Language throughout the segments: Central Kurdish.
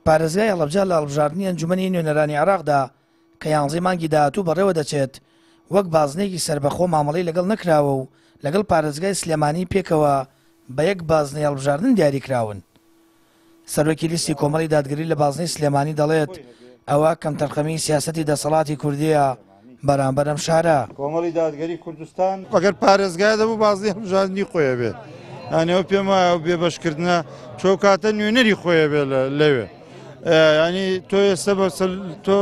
پارێزگای هەڵەبجە لە هەڵبژاردننی ئەنجومەنی نوێنەرانی عێراقدا کە 11 مانگی داهاتوو بەڕێوە دەچێت وەک بازنێکی سربەخۆ مامەڵەی لەگەڵ نەکراوە و لەگەڵ پارێزگای سلێمانی پێکەوە بە یەک بازنەی هەڵبژاردن دیاری کراون. سەرۆکی لیستی کۆمەڵی دادگەری لە بازنەی سلێمانی دەڵێت ئەوە کەم تەرخەمی سیاسەتی دەسەڵاتی کوردیە بەرامبەر ئەم شارە. کۆمەڵی دادگەری کوردستان ئەگەر پارێزگای دەبوو بازنەی هەڵبژاردننی خۆیە بێ، یانەوە پێم وایە بێبەشکردنە چۆکاتە نوێنەری خۆیە بێ لەوێ، ینی تۆ ئێستا تۆ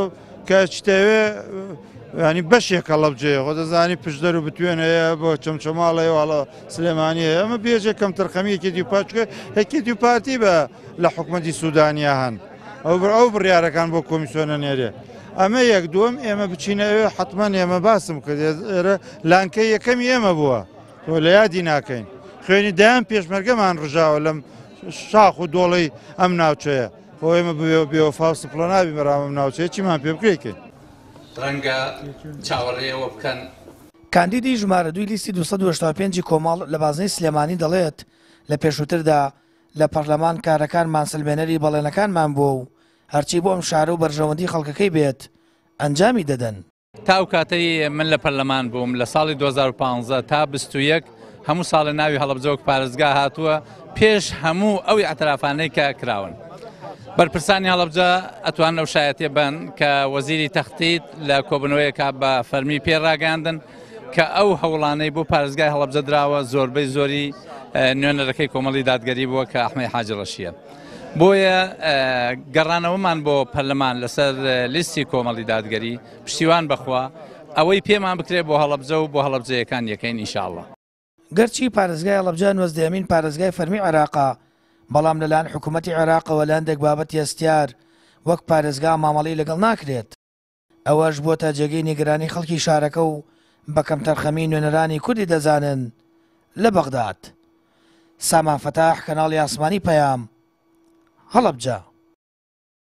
کەچتەوێ ینی بەشێکە هەڵەبجەیە خۆ دەزانی پشدەر و بتوێنەیە بۆ چەمچەماڵەیە واڵە سلێمانیە ئەمە بێژێک کەم تەرخەمی یەکێتی پاچکە هەکێتی پارتی بە لە حکوومەتی سوودانیا هەن ئەو بڕیارەکان بۆ کۆمیسیۆنە نێرێ. ئەمە یەک دووەم ئێمە بچینەوێ حتمما ئێمە باسم کرد ئێرە لانکەی یەکەمی ئێمە بووە تۆ لە یادی ناکەین خوێنی دایان پێشمەرگەمان ڕژاوە لەم شاخ و دۆڵی ئەم ناوچەیە بۆ ئێمە بێوەفا و سپڵە نابی بەرام ئەم ناوچەیە چیمان پێ بکرێکێ ڕەنگە چاوەڕێەوە بکەن. کاندیدی ژمارە 2 لیستی 285 کۆمەڵ لە بازنەی سلێمانی دەڵێت لە پێشووتردا لە پەرلەمان کارەکانمان سلمێنەری بەڵێنەکانمان بووە و هەرچی بۆ ئەم شارە و بەرژەوەندی خەڵکەکەی بێت ئەنجامی دەدەن. تا ئەو کاتەی من لە پەرلەمان بووم لە ساڵی 2015 تا 21 هەموو ساڵی ناوی هەڵەبجەوەک پارێزگا هاتووە پێش هەموو ئەوی ئەترافانەی کە کراون. بەرپرسانی هەڵەبجە ئەتوان ئەو شایەتێ بن کە وەزیری تەختیت لە کۆبنەوەیەکە بە فەرمی پێڕاگەاندن کە ئەو هەوڵانەی بۆ پارێزگای هەڵەبجە دراوە زۆربەی زۆری نوێنەرەکەی کۆمەڵی دادگەری بووە کە ئەحمەد حاجی ڕەشیدە. بۆیە گەڕانەوەمان بۆ پەرلەمان لەسەر لیستی کۆمەڵی دادگەری پشتیوان بخوا ئەوەی پێمان بکرێت بۆ هەڵەبجە و بۆ هەڵەبجەیەکان یەکەین ئینشاءڵڵا. گەرچی پارێزگای هەڵەبجە 90مین پارێزگای فەرمی عێراقا، بەڵام لەلایەن حکوومەتی عێراقەوە لە هەندێک بابەتی هەستیار وەک پارێزگا مامەڵەی لەگەڵ ناکرێت. ئەوەش بۆتە جێگەی نیگەرانی خەڵکی شارەکە و بە کەم تەرخەمی نوێنەرانی کوردی دەزانن لە بەغداد. سامان فەتاح، کەناڵی ئاسمانی پەیام، هەڵەبجە.